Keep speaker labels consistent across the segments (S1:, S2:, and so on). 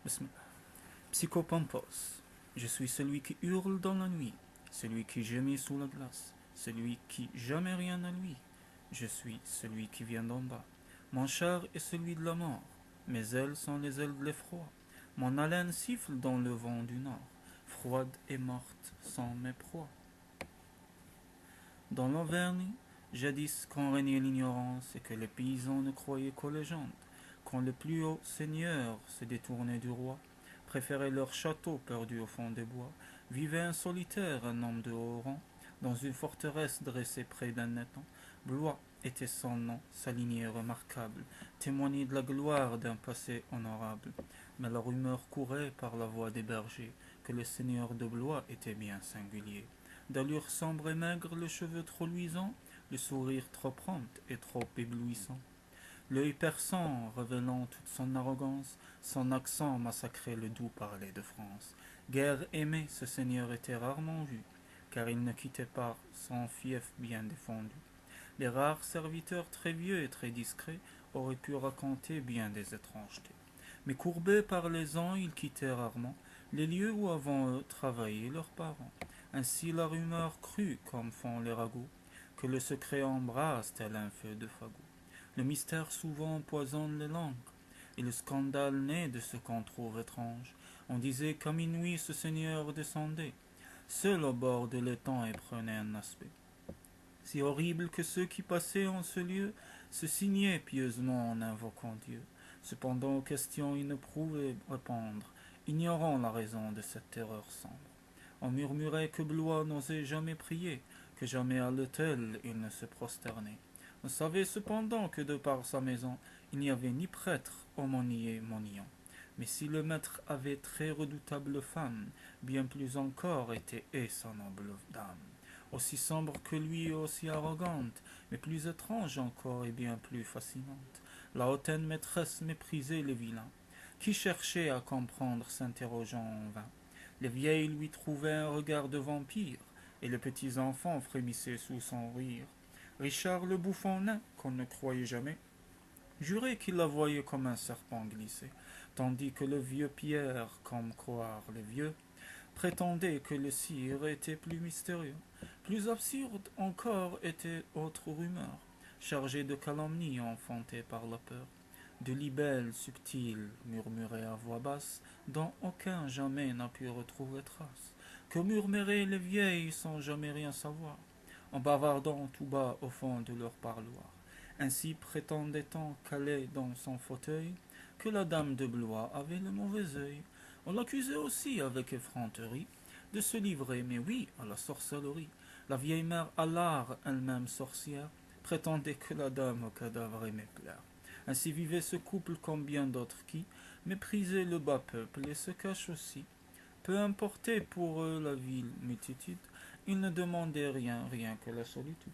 S1: Bismillah. Psychopampos. Je suis celui qui hurle dans la nuit, celui qui gémit sous la glace, celui qui jamais rien à lui. Je suis celui qui vient d'en bas. Mon char est celui de la mort. Mes ailes sont les ailes de l'effroi. Mon haleine siffle dans le vent du nord. Froide et morte sont mes proies. Dans l'Auvergne, jadis quand régnait l'ignorance et que les paysans ne croyaient qu'aux légendes, quand le plus haut seigneur se détournait du roi, préférait leur château perdu au fond des bois, vivait un solitaire, un homme de haut rang, dans une forteresse dressée près d'un étang. Blois était son nom, sa lignée remarquable, témoignait de la gloire d'un passé honorable. Mais la rumeur courait par la voix des bergers que le seigneur de Blois était bien singulier. D'allure sombre et maigre, les cheveux trop luisants, le sourire trop prompt et trop éblouissant. L'œil perçant, révélant toute son arrogance, son accent massacrait le doux parler de France. Guère aimé, ce seigneur était rarement vu, car il ne quittait pas son fief bien défendu. Les rares serviteurs très vieux et très discrets auraient pu raconter bien des étrangetés. Mais courbés par les ans, ils quittaient rarement les lieux où avant eux travaillaient leurs parents. Ainsi la rumeur crut, comme font les ragots, que le secret embrasse tel un feu de fagot. Le mystère souvent empoisonne les langues, et le scandale naît de ce qu'on trouve étrange. On disait qu'à minuit ce seigneur descendait, seul au bord de l'étang et prenait un aspect si horrible que ceux qui passaient en ce lieu se signaient pieusement en invoquant Dieu. Cependant aux questions ils ne pouvaient répondre, ignorant la raison de cette terreur sombre. On murmurait que Blois n'osait jamais prier, que jamais à l'autel il ne se prosternait. On savait cependant que de par sa maison, il n'y avait ni prêtre, aumônier, moniant. Mais si le maître avait très redoutable femme, bien plus encore était sa noble dame. Aussi sombre que lui et aussi arrogante, mais plus étrange encore et bien plus fascinante. La hautaine maîtresse méprisait les vilains, qui cherchaient à comprendre s'interrogeant en vain. Les vieilles lui trouvaient un regard de vampire, et les petits enfants frémissaient sous son rire. Richard le bouffon nain, qu'on ne croyait jamais, jurait qu'il la voyait comme un serpent glissé, tandis que le vieux Pierre, comme croire les vieux, prétendait que le sire était plus mystérieux. Plus absurde encore était autre rumeur, chargée de calomnies enfantées par la peur, de libelles subtiles murmurées à voix basse, dont aucun jamais n'a pu retrouver trace, que murmuraient les vieilles sans jamais rien savoir, en bavardant tout bas au fond de leur parloir. Ainsi prétendait-on calé dans son fauteuil que la dame de Blois avait le mauvais œil. On l'accusait aussi avec effronterie de se livrer, mais oui, à la sorcellerie. La vieille mère Allard, elle-même sorcière, prétendait que la dame au cadavre aimait plaire. Ainsi vivait ce couple comme bien d'autres qui méprisaient le bas peuple et se cachent aussi. Peu importait pour eux la ville multitude, ils ne demandaient rien, rien que la solitude.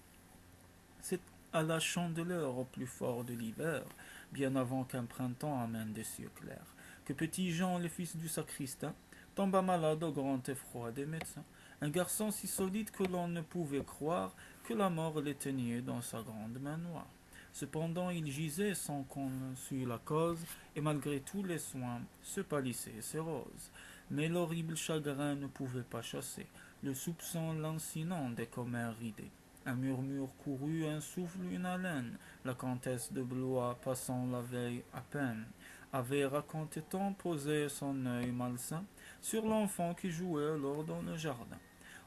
S1: C'est à la chandeleur au plus fort de l'hiver, bien avant qu'un printemps amène des cieux clairs, que petit Jean, le fils du sacristain, tomba malade au grand effroi des médecins. Un garçon si solide que l'on ne pouvait croire que la mort l'éteignait dans sa grande main noire. Cependant il gisait sans qu'on sût la cause, et malgré tous les soins se pâlissait ses roses. Mais l'horrible chagrin ne pouvait pas chasser le soupçon lancinant des commères ridées. Un murmure courut, un souffle, une haleine. La comtesse de Blois, passant la veille à peine, avait, racontait-on, posé son œil malsain sur l'enfant qui jouait alors dans le jardin.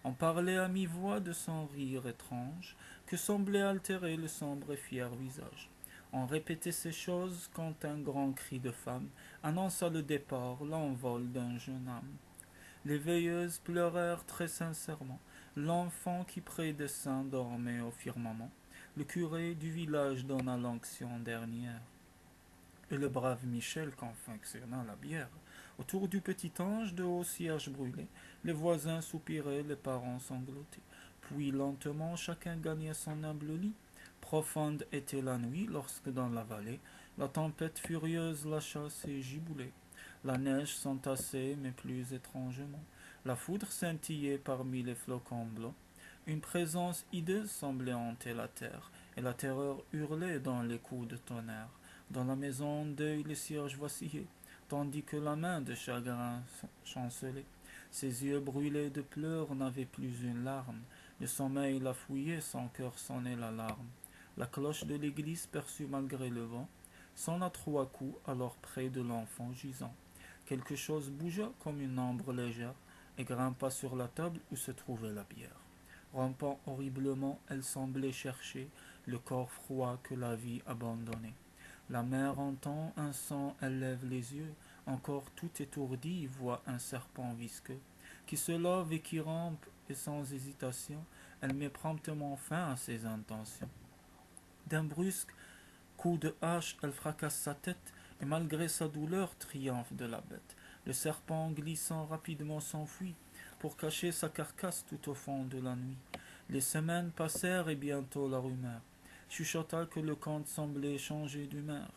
S1: On parlait à mi-voix de son rire étrange, que semblait altérer le sombre et fier visage. On répétait ces choses quand un grand cri de femme annonça le départ, l'envol d'un jeune âme. Les veilleuses pleurèrent très sincèrement l'enfant qui près des saints dormait au firmament. Le curé du village donna l'onction dernière, et le brave Michel confectionna la bière. Autour du petit ange, de hauts cierges brûlés, les voisins soupiraient, les parents sanglotaient. Puis lentement chacun gagnait son humble lit. Profonde était la nuit lorsque dans la vallée la tempête furieuse lâcha ses giboulées. La neige s'entassait, mais plus étrangement. La foudre scintillait parmi les flocons blancs. Une présence hideuse semblait hanter la terre, et la terreur hurlait dans les coups de tonnerre. Dans la maison en deuil, les cierges vacillaient. tandis que la main de chagrin chancelait. Ses yeux brûlés de pleurs n'avaient plus une larme. Le sommeil la fouillait, son cœur sonnait l'alarme. La cloche de l'église, perçue malgré le vent, sonna 3 coups, alors près de l'enfant gisant. Quelque chose bougea comme une ombre légère et grimpa sur la table où se trouvait la bière. Rampant horriblement, elle semblait chercher le corps froid que la vie abandonnait. La mère entend un son, elle lève les yeux, encore tout étourdie, voit un serpent visqueux, qui se lève et qui rampe, et sans hésitation, elle met promptement fin à ses intentions. D'un brusque coup de hache, elle fracasse sa tête, et malgré sa douleur, triomphe de la bête. Le serpent glissant rapidement s'enfuit, pour cacher sa carcasse tout au fond de la nuit. Les semaines passèrent et bientôt la rumeur chuchota que le comte semblait changer d'humeur.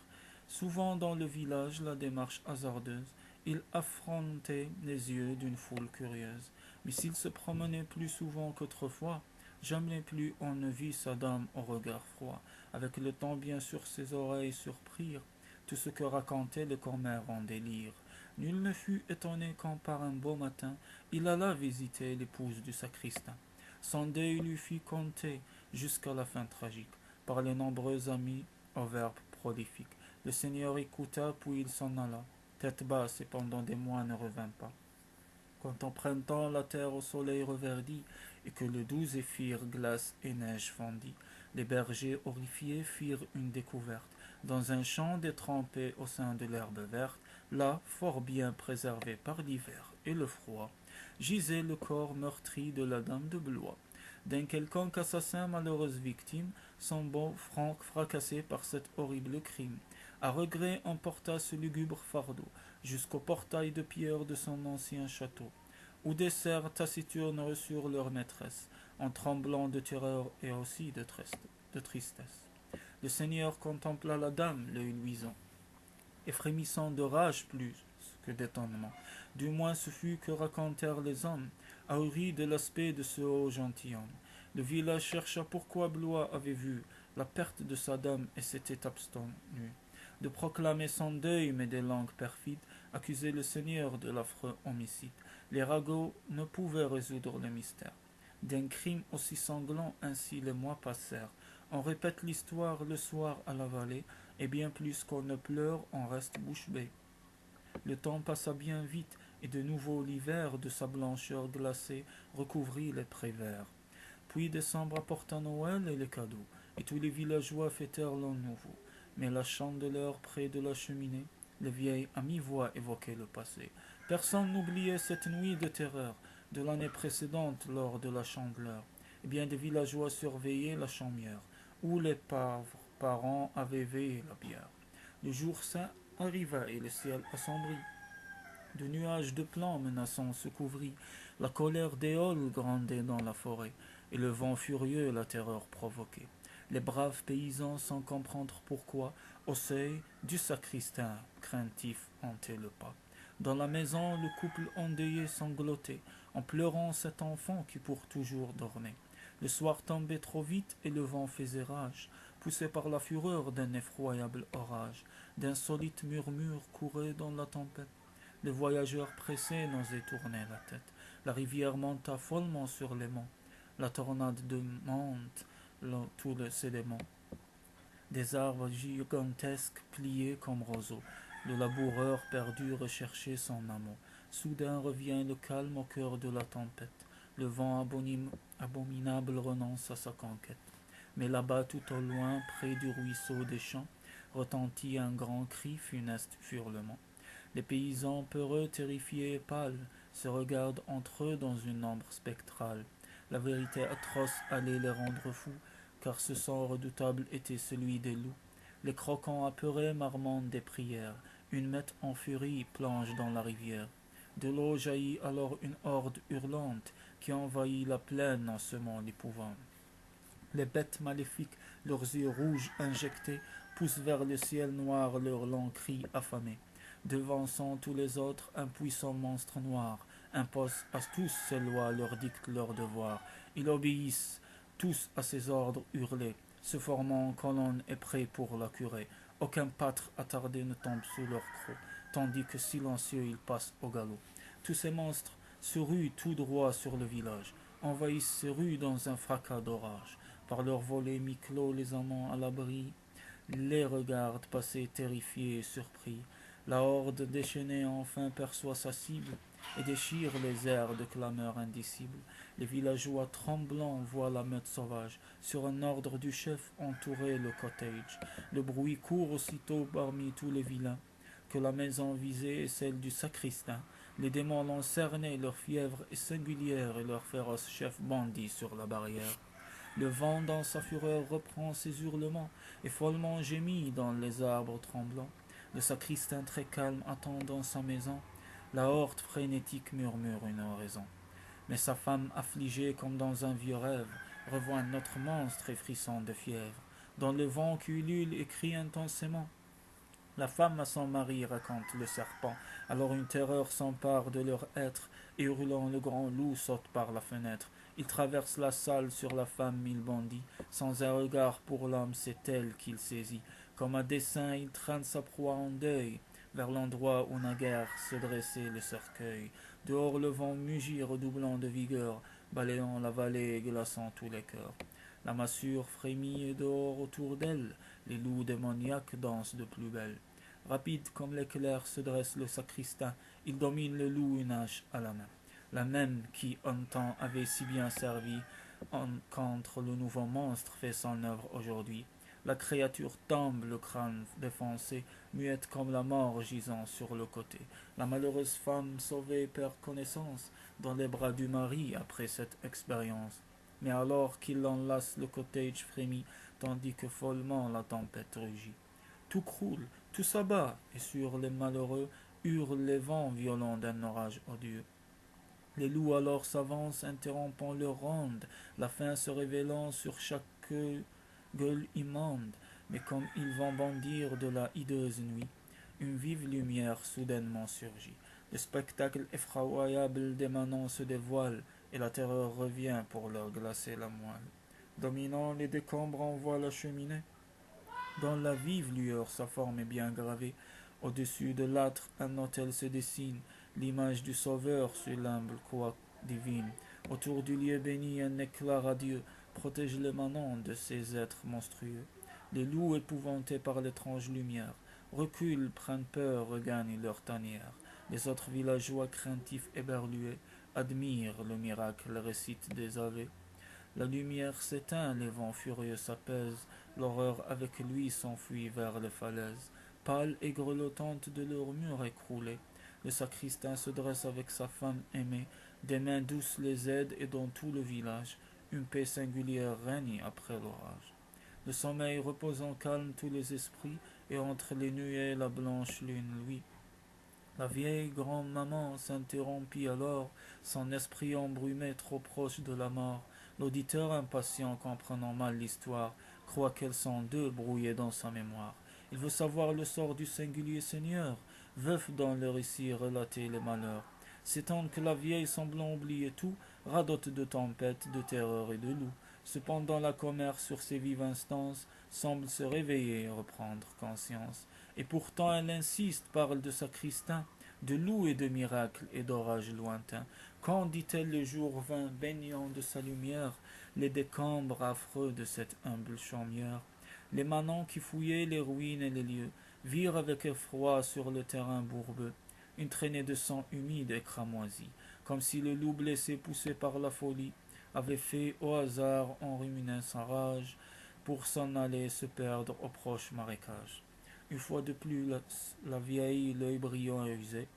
S1: Souvent dans le village, la démarche hasardeuse, il affrontait les yeux d'une foule curieuse. Mais s'il se promenait plus souvent qu'autrefois, jamais plus on ne vit sa dame au regard froid. Avec le temps, bien sûr, ses oreilles surprirent tout ce que racontait le commère en délire. Nul ne fut étonné quand par un beau matin, il alla visiter l'épouse du sacristain. Son deuil lui fit compter jusqu'à la fin tragique, par les nombreux amis au verbe prolifique. Le Seigneur écouta, puis il s'en alla, tête basse, et pendant des mois ne revint pas. Quand en printemps la terre au soleil reverdit, et que le doux zéphyr glace et neige fondit, les bergers horrifiés firent une découverte. Dans un champ détrempé au sein de l'herbe verte, là, fort bien préservé par l'hiver et le froid, gisait le corps meurtri de la dame de Blois. D'un quelconque assassin, malheureuse victime, son beau franc fracassé par cet horrible crime. À regret emporta ce lugubre fardeau jusqu'au portail de pierre de son ancien château, où des serfs taciturnes reçurent leur maîtresse, en tremblant de terreur et aussi de tristesse. Le Seigneur contempla la dame, l'œil luisant, et frémissant de rage plus que d'étonnement. Du moins ce fut que racontèrent les hommes, ahuris de l'aspect de ce haut gentilhomme. Le village chercha pourquoi Blois avait vu la perte de sa dame et s'était abstenu de proclamer son deuil, mais des langues perfides accusaient le Seigneur de l'affreux homicide. Les ragots ne pouvaient résoudre le mystère d'un crime aussi sanglant. Ainsi les mois passèrent. On répète l'histoire le soir à la vallée, et bien plus qu'on ne pleure, on reste bouche bée. Le temps passa bien vite, et de nouveau l'hiver, de sa blancheur glacée, recouvrit les prés verts. Puis décembre apporta Noël et les cadeaux, et tous les villageois fêtèrent l'an nouveau. Mais la chandeleur près de la cheminée, les vieilles à mi-voix évoquaient le passé. Personne n'oubliait cette nuit de terreur de l'année précédente lors de la chandeleur. Et bien des villageois surveillaient la chaumière, où les pauvres parents avaient veillé la bière. Le jour saint arriva et le ciel assombrit. De nuages de plomb menaçants se couvrit. La colère d'Éole grondait dans la forêt, et le vent furieux la terreur provoquait. Les braves paysans, sans comprendre pourquoi, au seuil du sacristain, craintif, hantaient le pas. Dans la maison, le couple endeuillé sanglotait, en pleurant cet enfant qui pour toujours dormait. Le soir tombait trop vite et le vent faisait rage, poussé par la fureur d'un effroyable orage. D'insolites murmures couraient dans la tempête. Les voyageurs pressés n'osaient tourner la tête. La rivière monta follement sur les monts. La tornade monte tous les éléments. Des arbres gigantesques pliés comme roseaux. Le laboureur perdu recherchait son amour. Soudain revient le calme au cœur de la tempête. Le vent abominable renonce à sa conquête. Mais là-bas, tout au loin, près du ruisseau des champs, retentit un grand cri, funeste hurlement. Les paysans peureux, terrifiés et pâles, se regardent entre eux dans une ombre spectrale. La vérité atroce allait les rendre fous, car ce son redoutable était celui des loups. Les croquants apeurés marmonnent des prières. Une mette en furie plonge dans la rivière. De l'eau jaillit alors une horde hurlante qui envahit la plaine en semant l'épouvante. Les bêtes maléfiques, leurs yeux rouges injectés, poussent vers le ciel noir leurs longs cris affamés. Devançant tous les autres, un puissant monstre noir impose à tous ses lois, leur dicte leur devoir. Ils obéissent tous à ses ordres hurlés, se formant en colonne et prêts pour la curer. Aucun pâtre attardé ne tombe sous leur croc, tandis que silencieux ils passent au galop. Tous ces monstres se ruent tout droit sur le village, envahissent ces rues dans un fracas d'orage. Par leurs volets mi-clos, les amants à l'abri les regardent passer terrifiés et surpris. La horde déchaînée enfin perçoit sa cible et déchire les airs de clameurs indicibles. Les villageois tremblants voient la meute sauvage, sur un ordre du chef, entourer le cottage. Le bruit court aussitôt parmi tous les vilains, que la maison visée est celle du sacristain. Les démons l'ont cerné, leur fièvre est singulière et leur féroce chef bandit sur la barrière. Le vent dans sa fureur reprend ses hurlements et follement gémit dans les arbres tremblants. Le sacristain très calme attend dans sa maison. La horde frénétique murmure une oraison. Mais sa femme affligée comme dans un vieux rêve revoit notre monstre et frisson de fièvre. Dans le vent qui ulule et crie intensément, la femme à son mari raconte le serpent. Alors une terreur s'empare de leur être, et hurlant le grand loup saute par la fenêtre. Il traverse la salle, sur la femme il bondit. Sans un regard pour l'homme, c'est elle qu'il saisit. Comme à dessein, il traîne sa proie en deuil vers l'endroit où naguère se dressait le cercueil. Dehors le vent mugit, redoublant de vigueur, balayant la vallée et glaçant tous les cœurs. La massure frémit et dehors autour d'elle, les loups démoniaques dansent de plus belle. Rapide comme l'éclair se dresse le sacristain, il domine le loup une hache à la main. La même qui, un temps, avait si bien servi, qu'entre le nouveau monstre fait son œuvre aujourd'hui. La créature tombe, le crâne défoncé, muette comme la mort gisant sur le côté. La malheureuse femme sauvée perd connaissance dans les bras du mari après cette expérience. Mais alors qu'il enlace, le cottage frémit, tandis que follement la tempête rugit. Tout croule, tout s'abat, et sur les malheureux hurlent les vents violents d'un orage odieux. Les loups alors s'avancent, interrompant leur ronde, la faim se révélant sur chaque gueule immonde. Mais comme ils vont bondir de la hideuse nuit, une vive lumière soudainement surgit. Le spectacle effroyable des manants se dévoile, et la terreur revient pour leur glacer la moelle. Dominant les décombres, on voit la cheminée. Dans la vive lueur, sa forme est bien gravée. Au-dessus de l'âtre, un autel se dessine, l'image du Sauveur sur l'humble croix divine. Autour du lieu béni, un éclat radieux protège les manants de ces êtres monstrueux. Les loups, épouvantés par l'étrange lumière, reculent, prennent peur, regagnent leur tanière. Les autres villageois craintifs éberlués admirent le miracle, récitent des aveux. La lumière s'éteint, les vents furieux s'apaisent, l'horreur avec lui s'enfuit vers les falaises. Pâle et grelottante de leurs murs écroulés, le sacristain se dresse avec sa femme aimée, des mains douces les aident et dans tout le village, une paix singulière règne après l'orage. Le sommeil reposant calme tous les esprits, et entre les nuées la blanche lune luit. La vieille grand-maman s'interrompit alors, son esprit embrumé trop proche de la mort. L'auditeur impatient, comprenant mal l'histoire, croit qu'elles sont deux brouillées dans sa mémoire. Il veut savoir le sort du singulier seigneur, veuf dans le récit relater les malheurs. S'étonne que la vieille, semblant oublier tout, radote de tempêtes, de terreur et de loups. Cependant la commère, sur ses vives instances, semble se réveiller et reprendre conscience. Et pourtant elle insiste, parle de sacristain, de loups et de miracles et d'orages lointains. Quand, dit-elle, le jour vint, baignant de sa lumière les décombres affreux de cette humble chaumière, les manants qui fouillaient les ruines et les lieux virent avec effroi sur le terrain bourbeux une traînée de sang humide et cramoisi, comme si le loup blessé, poussé par la folie, avait fait au hasard, en ruminant sa rage, pour s'en aller se perdre au proche marécage. Une fois de plus, la vieille, l'œil brillant et usé,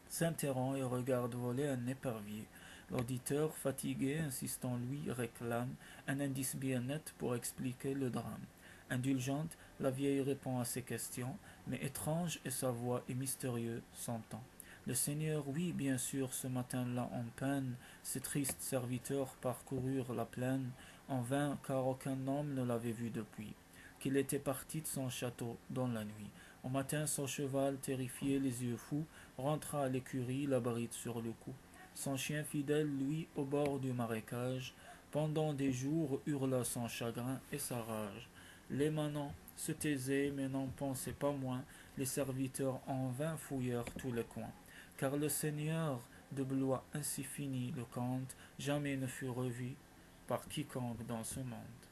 S1: s'interrompt et regarde voler un épervier. L'auditeur, fatigué, insistant lui, réclame un indice bien net pour expliquer le drame. Indulgente, la vieille répond à ses questions, mais étrange et sa voix est mystérieuse, s'entend. Le Seigneur, oui, bien sûr, ce matin-là en peine, ses tristes serviteurs parcoururent la plaine, en vain, car aucun homme ne l'avait vu depuis qu'il était parti de son château dans la nuit. Au matin, son cheval, terrifié, les yeux fous, rentra à l'écurie, la bride sur le cou. Son chien fidèle, lui, au bord du marécage, pendant des jours hurla son chagrin et sa rage. Les manants se taisaient, mais n'en pensaient pas moins. Les serviteurs en vain fouillèrent tous les coins. Car le Seigneur de Blois ainsi finit le conte, jamais ne fut revu par quiconque dans ce monde.